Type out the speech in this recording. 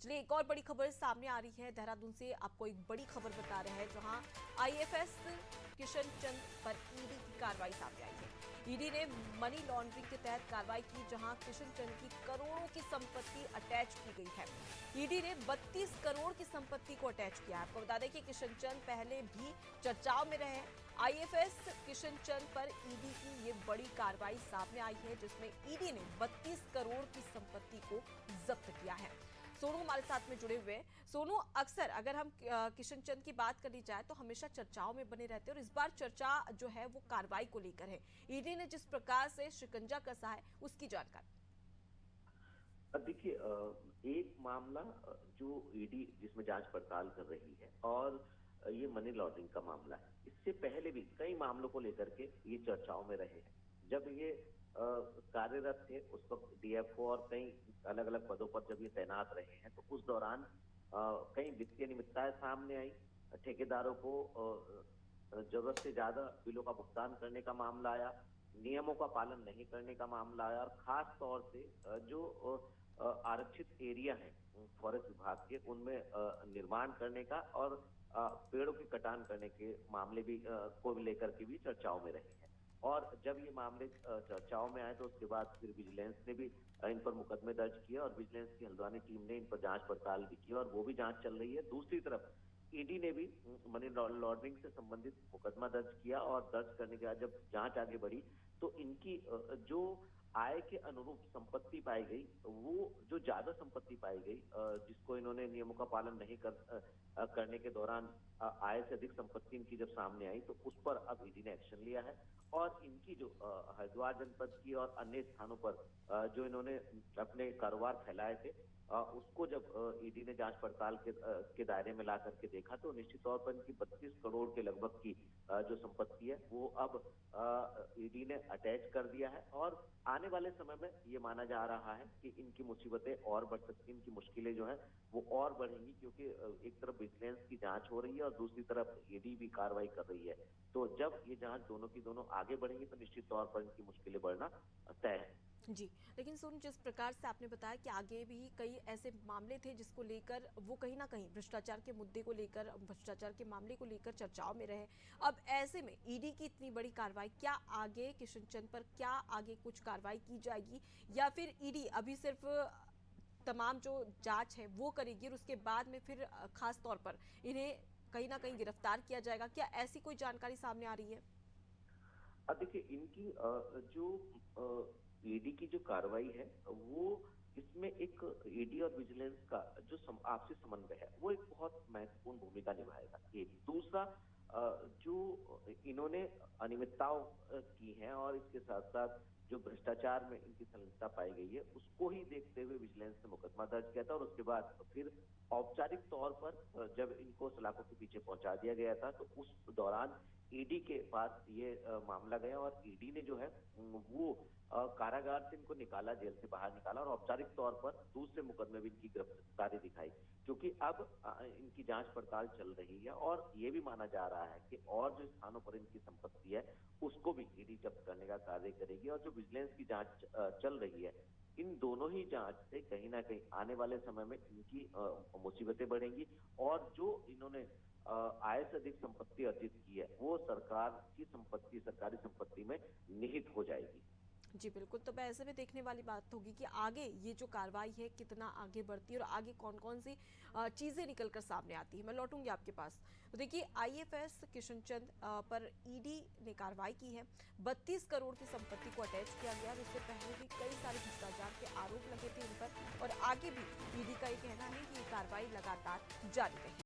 चलिए एक और बड़ी खबर सामने आ रही है। देहरादून से आपको एक बड़ी खबर बता रहे हैं, जहां आईएफएस किशन चंद पर ईडी की कार्रवाई सामने आई है। ईडी ने मनी लॉन्ड्रिंग के तहत कार्रवाई की, जहां किशन चंद की करोड़ों की संपत्ति अटैच की गई है। ईडी ने 32 करोड़ की संपत्ति को अटैच किया है। आपको बता दें कि किशन चंद पहले भी चर्चाओं में रहे। आईएफएस किशन चंद पर ईडी की ये बड़ी कार्रवाई सामने आई है, जिसमें ईडी ने 32 करोड़ की संपत्ति को जब्त किया है। सोनू हमारे साथ में जुड़े हुए हैं। सोनू, अक्सर अगर हम किशन चंद की बात करनी जाए तो हमेशा चर्चाओं में बने रहते हैं, और इस बार चर्चा जो है वो कार्रवाई को लेकर है। ईडी ने जिस प्रकार से शिकंजा कसा है, उसकी जानकारी। देखिए, एक मामला जो ईडी जिसमें जांच पड़ताल कर रही है, और ये मनी लॉन्ड्रिंग का मामला है। इससे पहले भी कई मामलों को लेकर के ये चर्चाओं में रहे हैं। जब ये कार्यरत थे उस वक्त डीएफओ और कई अलग अलग पदों पर जब ये तैनात रहे हैं, तो उस दौरान कई वित्तीय अनियमितताएं सामने आई। ठेकेदारों को जरूरत से ज्यादा बिलों का भुगतान करने का मामला आया, नियमों का पालन नहीं करने का मामला आया, और खास तौर से जो आरक्षित एरिया है फॉरेस्ट विभाग के, उनमें निर्माण करने का और पेड़ों की कटान करने के मामले भी को लेकर के भी चर्चाओं में रहे हैं। और जब ये मामले चर्चाओं में आए, तो उसके बाद फिर विजिलेंस ने भी इन पर मुकदमे दर्ज किए, और विजिलेंस की हल्द्वानी टीम ने इन पर जांच पड़ताल भी की, और वो भी जांच चल रही है। दूसरी तरफ ईडी ने भी मनी लॉन्ड्रिंग से संबंधित मुकदमा दर्ज किया, और दर्ज करने के बाद जब जांच आगे बढ़ी, तो इनकी जो आय के अनुरूप संपत्ति पाई गई, वो जो ज्यादा संपत्ति पाई गई, जिसको इन्होंने नियमों का पालन नहीं करने के दौरान आय से अधिक संपत्ति इनकी जब सामने आई, तो उस पर अब ईडी ने एक्शन लिया है। और इनकी जो हरिद्वार जनपद की और अन्य स्थानों पर जो इन्होंने अपने कारोबार फैलाए थे, उसको जब ईडी ने जांच पड़ताल के दायरे में ला करके देखा, तो निश्चित तौर पर इनकी 32 करोड़ के लगभग की जो संपत्ति है, वो अब ईडी ने अटैच कर दिया है। और आने वाले समय में ये माना जा रहा है कि इनकी मुसीबतें और बढ़ सकती, इनकी मुश्किलें जो है वो और बढ़ेंगी, क्योंकि एक तरफ विजिलेंस की जांच हो रही है और दूसरी तरफ ईडी भी कार्रवाई कर रही है। तो जब ये जांच दोनों की दोनों आगे बढ़ेंगी, तो निश्चित तौर पर इनकी मुश्किलें बढ़ना तय है। जी, लेकिन सुन, जिस प्रकार से आपने बताया कि आगे भी कई ऐसे मामले थे जिसको लेकर वो कहीं ना कहीं भ्रष्टाचार के मुद्दे को लेकर, भ्रष्टाचार के मामले को लेकर चर्चाओं में रहे। अब ऐसे में ईडी की इतनी बड़ी कार्रवाई, क्या आगे किशन चंद पर क्या आगे कुछ कार्रवाई की जाएगी, या फिर ईडी अभी सिर्फ तमाम जो जांच है वो करेगी और उसके बाद में फिर खास तौर पर इन्हें कहीं ना कहीं गिरफ्तार किया जाएगा? क्या ऐसी कोई जानकारी सामने आ रही है? अब देखिए, इनकी जो ईडी की जो कार्रवाई है, वो इसमें एक ईडी और विजिलेंस का जो आपसी समन्वय है, वो एक बहुत महत्वपूर्ण भूमिका निभाएगा। एक दूसरा, जो इन्होंने अनियमितताओं की हैं, और इसके साथ साथ जो भ्रष्टाचार में इनकी संलिप्तता पाई गई है, उसको ही देखते हुए विजिलेंस ने मुकदमा दर्ज किया था। और उसके बाद फिर औपचारिक तौर पर जब इनको सलाखों के पीछे पहुंचा दिया गया था, तो उस दौरान ईडी के पास ये मामला गया, और ईडी ने जो है वो कारागार से इनको निकाला, जेल से बाहर निकाला, और औपचारिक तौर पर दूसरे मुकदमे में इनकी गिरफ्तारी दिखाई। क्योंकि अब इनकी जांच पड़ताल चल रही है, और ये भी माना जा रहा है कि और जो स्थानों पर इनकी संपत्ति है, उसको भी ईडी जब्त करने का कार्य करेगी। और जो विजिलेंस की जांच चल रही है, इन दोनों ही जांच से कहीं ना कहीं आने वाले समय में इनकी मुसीबतें बढ़ेंगी, और जो इन्होंने आय से अधिक संपत्ति अर्जित की है, वो सरकार की संपत्ति, सरकारी संपत्ति में निहित हो जाएगी। जी बिल्कुल, तो ऐसे में देखने वाली बात होगी कि आगे ये जो कार्रवाई है कितना आगे बढ़ती है और आगे कौन कौन सी चीज़ें निकल कर सामने आती है। मैं लौटूंगी आपके पास। तो देखिए, आईएफएस किशन चंद पर ईडी ने कार्रवाई की है। 32 करोड़ की संपत्ति को अटैच किया गया, और इससे पहले भी कई सारे भ्रष्टाचार के आरोप लगे थे इन पर, और आगे भी ईडी का ये कहना है कि ये कार्रवाई लगातार जारी रहेगी।